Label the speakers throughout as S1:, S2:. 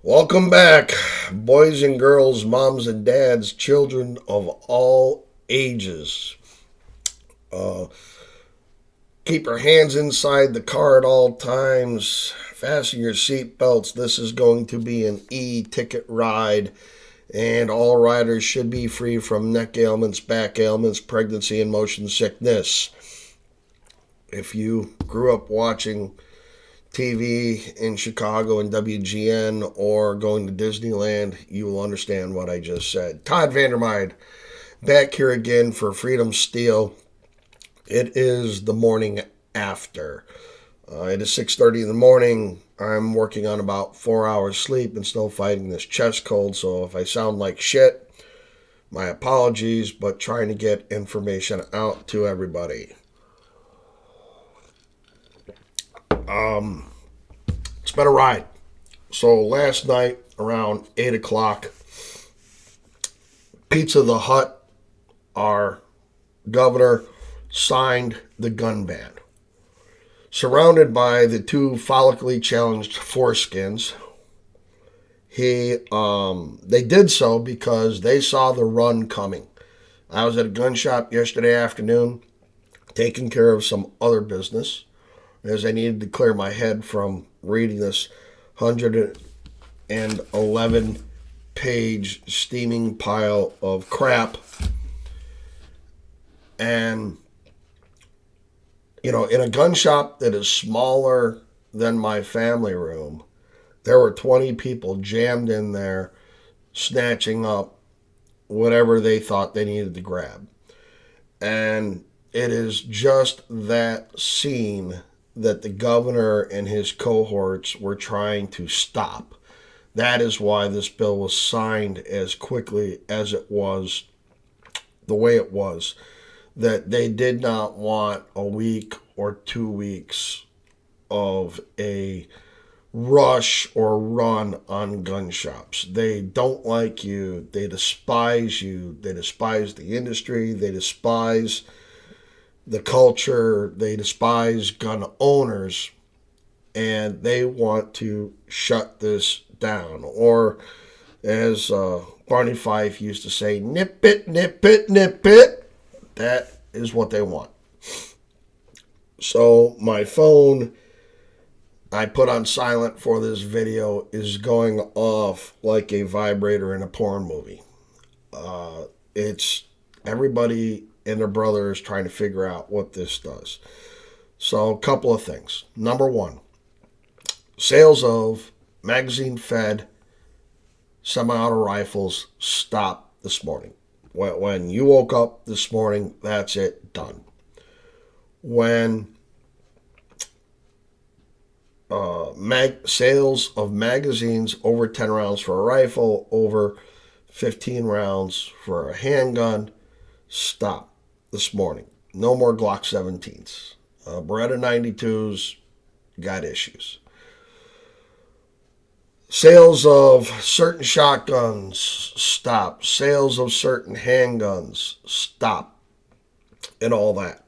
S1: Welcome back, boys and girls, moms and dads, children of all ages. Uh, Keep your hands inside the car at all times. Fasten your seat belts. This is going to be an e-ticket ride, and all riders should be free from neck ailments, back ailments, pregnancy, and motion sickness. If you grew up watching TV in Chicago and WGN or going to Disneyland, you will understand what I just said. Todd Vandermeide back here again for Freedom Steel. It is the morning after. It is 6:30 in the morning. I'm working on about 4 hours sleep and still fighting this chest cold, so if I sound like shit, my apologies, but trying to get information out to everybody. It's been a ride. So last night around 8 o'clock, Pizza the Hut, our governor, signed the gun ban. Surrounded by the two follically challenged foreskins, they did so because they saw the run coming. I was at a gun shop yesterday afternoon taking care of some other business as I needed to clear my head from reading this 111 page steaming pile of crap. And, in a gun shop that is smaller than my family room, there were 20 people jammed in there snatching up whatever they thought they needed to grab. And it is just that scene that the governor and his cohorts were trying to stop. That is why this bill was signed as quickly as it was, the way it was. That they did not want a week or 2 weeks of a rush or run on gun shops. They don't like you. They despise you. They despise the industry. They despise the culture. They despise gun owners, and they want to shut this down. Or, as Barney Fife used to say, nip it, nip it, nip it. That is what they want. So my phone, I put on silent for this video, is going off like a vibrator in a porn movie. It's everybody and their brother is trying to figure out what this does. So a couple of things. Number one, sales of magazine-fed semi-auto rifles stopped this morning. When you woke up this morning, that's it, done. When sales of magazines over 10 rounds for a rifle, over 15 rounds for a handgun, stopped this morning. No more Glock 17s. Beretta 92s got issues. Sales of certain shotguns stop. Sales of certain handguns stop. And all that.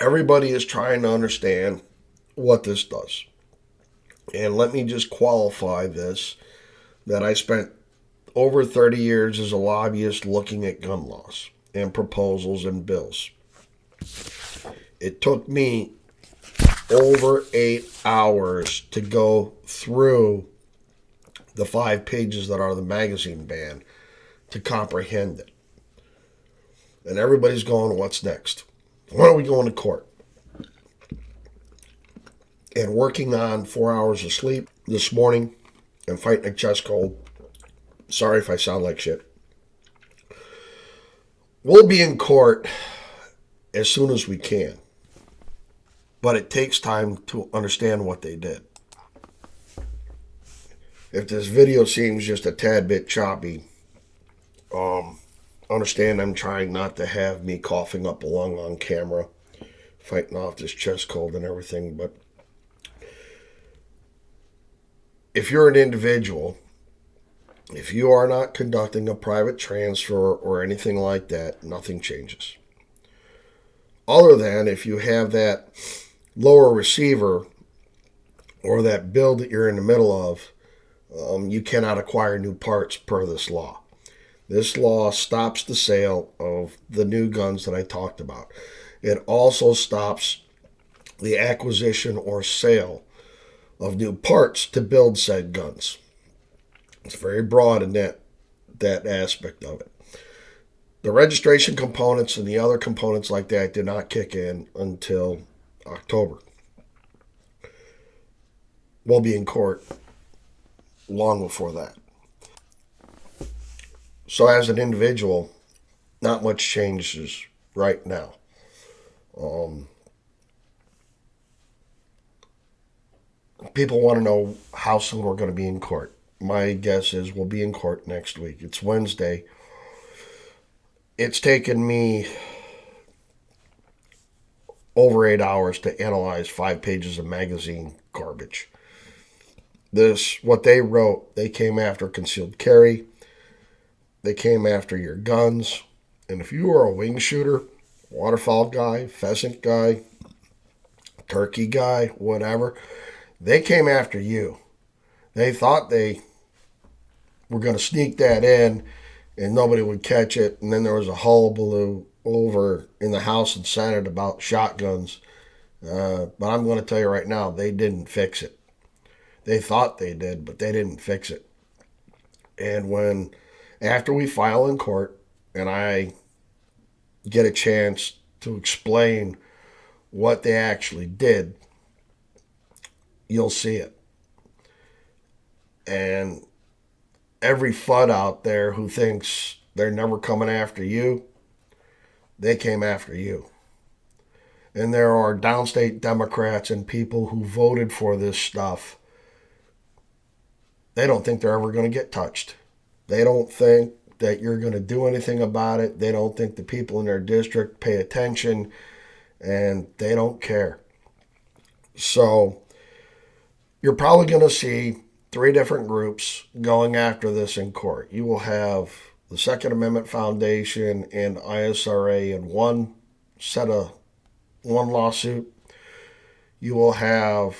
S1: Everybody is trying to understand what this does. And let me just qualify this, that I spent over 30 years as a lobbyist looking at gun laws and proposals and bills. It took me over 8 hours to go through the 5 pages that are the magazine ban to comprehend it. And everybody's going, what's next? When are we going to court? And working on 4 hours of sleep this morning and fighting a chest cold. Sorry if I sound like shit. We'll be in court as soon as we can. But it takes time to understand what they did. If this video seems just a tad bit choppy, understand I'm trying not to have me coughing up a lung on camera, fighting off this chest cold and everything. But if you're an individual, if you are not conducting a private transfer or anything like that, nothing changes. other than if you have that lower receiver or that build that you're in the middle of, you cannot acquire new parts per this law. This law stops the sale of the new guns that I talked about. It also stops the acquisition or sale of new parts to build said guns. It's very broad in that aspect of it. The registration components and the other components like that did not kick in until October. We'll be in court long before that. So as an individual, not much changes right now. People want to know how soon we're going to be in court. My guess is we'll be in court next week. It's Wednesday. It's taken me over 8 hours to analyze 5 pages of magazine garbage. What they wrote, they came after concealed carry. They came after your guns. And if you are a wing shooter, waterfowl guy, pheasant guy, turkey guy, whatever, they came after you. They thought they were going to sneak that in and nobody would catch it. And then there was a hullabaloo over in the House and Senate about shotguns. But I'm going to tell you right now, they didn't fix it. They thought they did, but they didn't fix it. And after we file in court and I get a chance to explain what they actually did, you'll see it. And every FUD out there who thinks they're never coming after you, they came after you. And there are downstate Democrats and people who voted for this stuff. They don't think they're ever going to get touched. They don't think that you're going to do anything about it. They don't think the people in their district pay attention, and they don't care. So you're probably going to see 3 different groups going after this in court. You will have the Second Amendment Foundation and ISRA in one lawsuit. You will have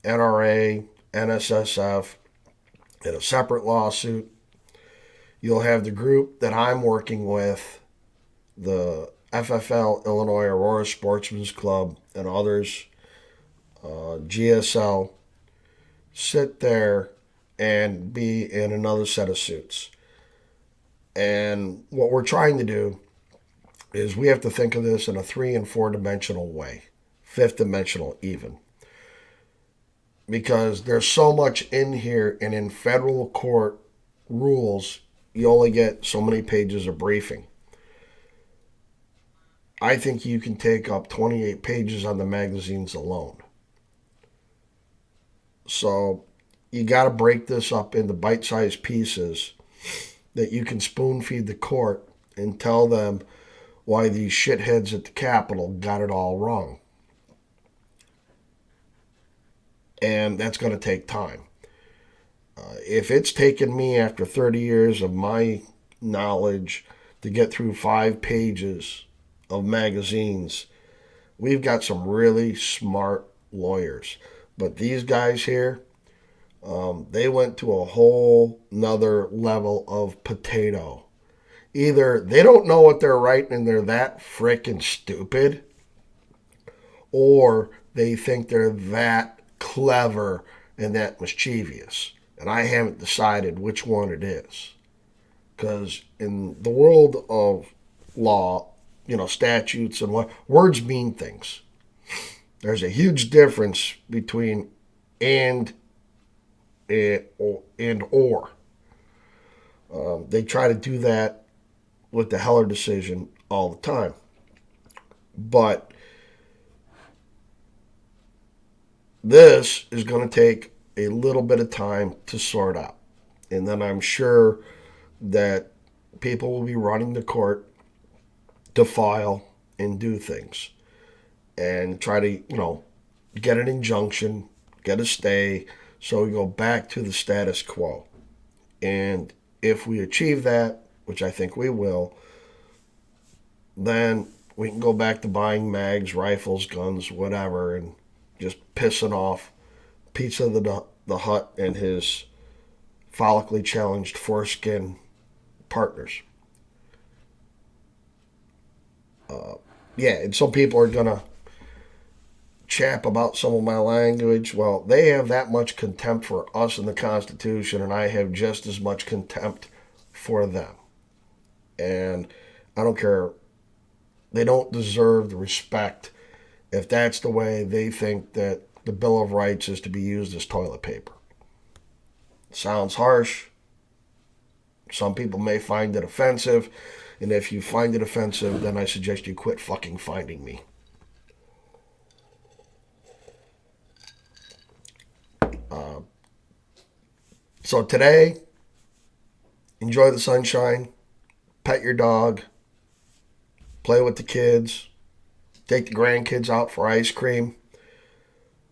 S1: NRA, NSSF in a separate lawsuit. You'll have the group that I'm working with, the FFL, Illinois Aurora Sportsmen's Club, and others, GSL, sit there and be in another set of suits. And what we're trying to do is we have to think of this in a 3 and 4 dimensional way, 5th dimensional even. Because there's so much in here, and in federal court rules, you only get so many pages of briefing. I think you can take up 28 pages on the magazines alone. So you got to break this up into bite-sized pieces that you can spoon feed the court and tell them why these shitheads at the Capitol got it all wrong. And that's going to take time. If it's taken me after 30 years of my knowledge to get through 5 pages of magazines, we've got some really smart lawyers. But these guys here, they went to a whole nother level of potato. Either they don't know what they're writing and they're that frickin' stupid, or they think they're that clever and that mischievous. And I haven't decided which one it is. Because in the world of law, statutes and what, words mean things. There's a huge difference between and or. They try to do that with the Heller decision all the time. But this is going to take a little bit of time to sort out. And then I'm sure that people will be running to court to file and do things and try to, get an injunction, get a stay, so we go back to the status quo. And if we achieve that, which I think we will, then We can go back to buying mags, rifles, guns, whatever, and just pissing off Pizza the Hut and his follically challenged foreskin partners. Yeah, and some people are going to chap about some of my language. Well, they have that much contempt for us and the Constitution, and I have just as much contempt for them. And I don't care. They don't deserve the respect if that's the way they think that the Bill of Rights is to be used as toilet paper. Sounds harsh. Some people may find it offensive. And if you find it offensive, then I suggest you quit fucking finding me. So today, enjoy the sunshine, pet your dog, play with the kids, take the grandkids out for ice cream.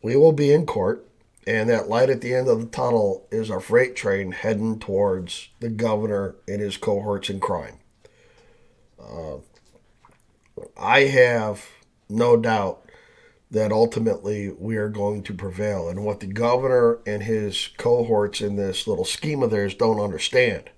S1: We will be in court, and that light at the end of the tunnel is our freight train heading towards the governor and his cohorts in crime. I have no doubt that ultimately we are going to prevail. And what the governor and his cohorts in this little scheme of theirs don't understand,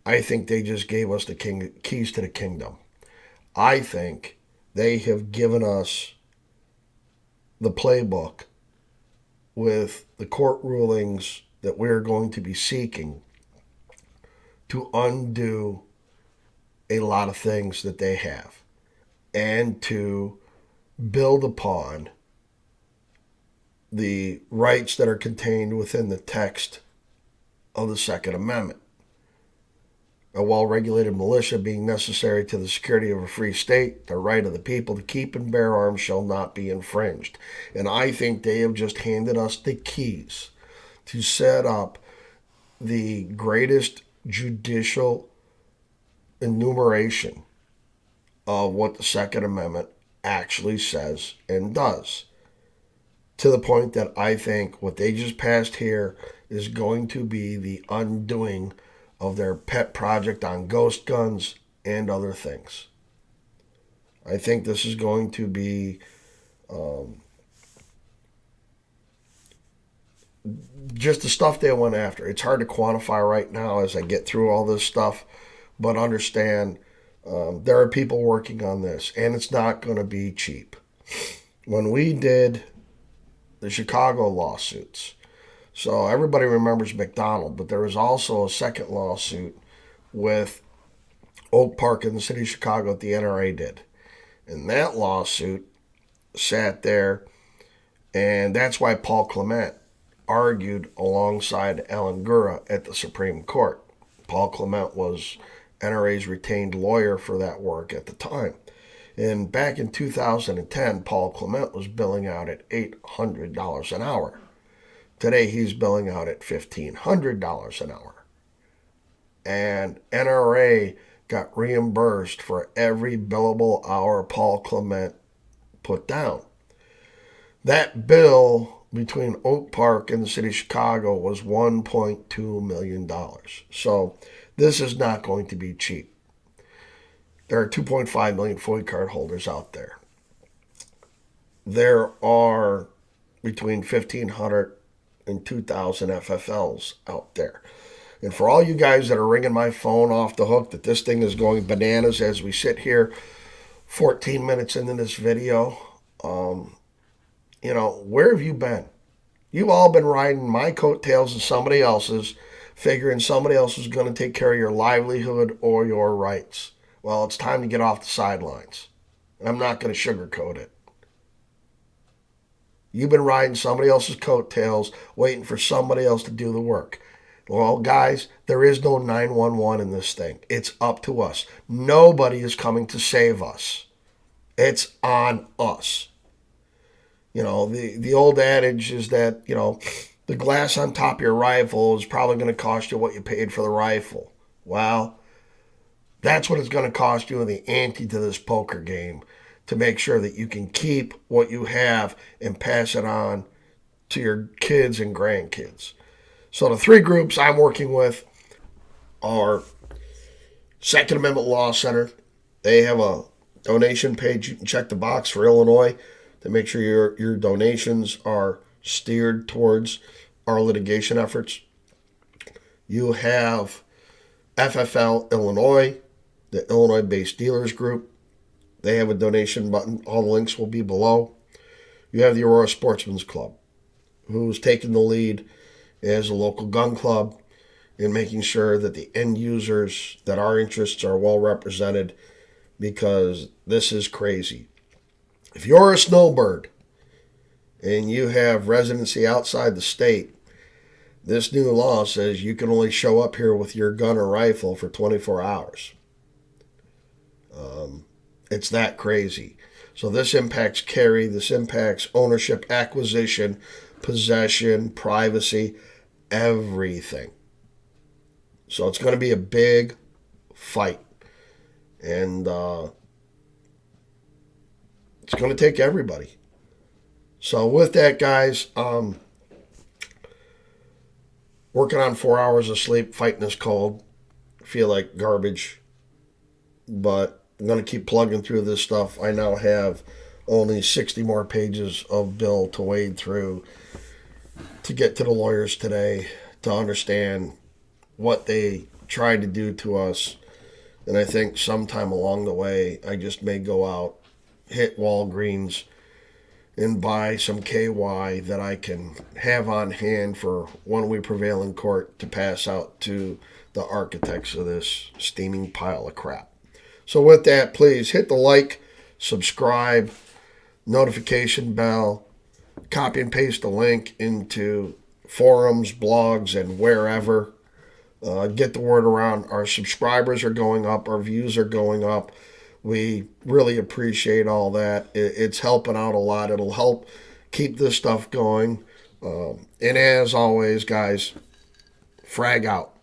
S1: I think they just gave us the keys to the kingdom. I think they have given us the playbook with the court rulings that we're going to be seeking to undo a lot of things that they have and to build upon the rights that are contained within the text of the Second Amendment. A well-regulated militia being necessary to the security of a free state, the right of the people to keep and bear arms shall not be infringed. And I think they have just handed us the keys to set up the greatest judicial enumeration of what the Second Amendment actually says and does. To the point that I think what they just passed here is going to be the undoing of their pet project on ghost guns and other things. I think this is going to be just the stuff they went after. It's hard to quantify right now as I get through all this stuff, but understand there are people working on this, and it's not going to be cheap. When we did the Chicago lawsuits, so everybody remembers McDonald, but there was also a second lawsuit with Oak Park in the city of Chicago that the NRA did. And that lawsuit sat there, and that's why Paul Clement argued alongside Alan Gura at the Supreme Court. Paul Clement was NRA's retained lawyer for that work at the time. And back in 2010, Paul Clement was billing out at $800 an hour. Today, he's billing out at $1,500 an hour. And NRA got reimbursed for every billable hour Paul Clement put down. That bill between Oak Park and the city of Chicago was $1.2 million. So this is not going to be cheap. There are 2.5 million FOID card holders out there. There are between 1,500 and 2,000 FFLs out there. And for all you guys that are ringing my phone off the hook that this thing is going bananas as we sit here 14 minutes into this video, where have you been? You've all been riding my coattails and somebody else's, figuring somebody else is going to take care of your livelihood or your rights. Well, it's time to get off the sidelines. And I'm not going to sugarcoat it. You've been riding somebody else's coattails, waiting for somebody else to do the work. Well, guys, there is no 911 in this thing. It's up to us. Nobody is coming to save us. It's on us. The old adage is that, the glass on top of your rifle is probably going to cost you what you paid for the rifle. Well, that's what it's going to cost you in the ante to this poker game to make sure that you can keep what you have and pass it on to your kids and grandkids. So the three groups I'm working with are Second Amendment Law Center. They have a donation page. You can check the box for Illinois to make sure your donations are steered towards our litigation efforts. You have FFL Illinois, the Illinois-based dealers group. They have a donation button. All the links will be below. You have the Aurora Sportsmen's Club, who's taken the lead as a local gun club in making sure that the end users, that our interests are well represented, because this is crazy. If you're a snowbird and you have residency outside the state, this new law says you can only show up here with your gun or rifle for 24 hours. It's that crazy. So this impacts carry, this impacts ownership, acquisition, possession, privacy, everything. So it's going to be a big fight. And it's going to take everybody. So with that, guys, working on 4 hours of sleep, fighting this cold, feel like garbage, but I'm going to keep plugging through this stuff. I now have only 60 more pages of bill to wade through to get to the lawyers today to understand what they tried to do to us. And I think sometime along the way, I just may go out, hit Walgreens, and buy some KY that I can have on hand for when we prevail in court to pass out to the architects of this steaming pile of crap. So with that, please hit the like, subscribe, notification bell, copy and paste the link into forums, blogs, and wherever. Get the word around. Our subscribers are going up. Our views are going up. We really appreciate all that. It's helping out a lot. It'll help keep this stuff going. And as always, guys, frag out.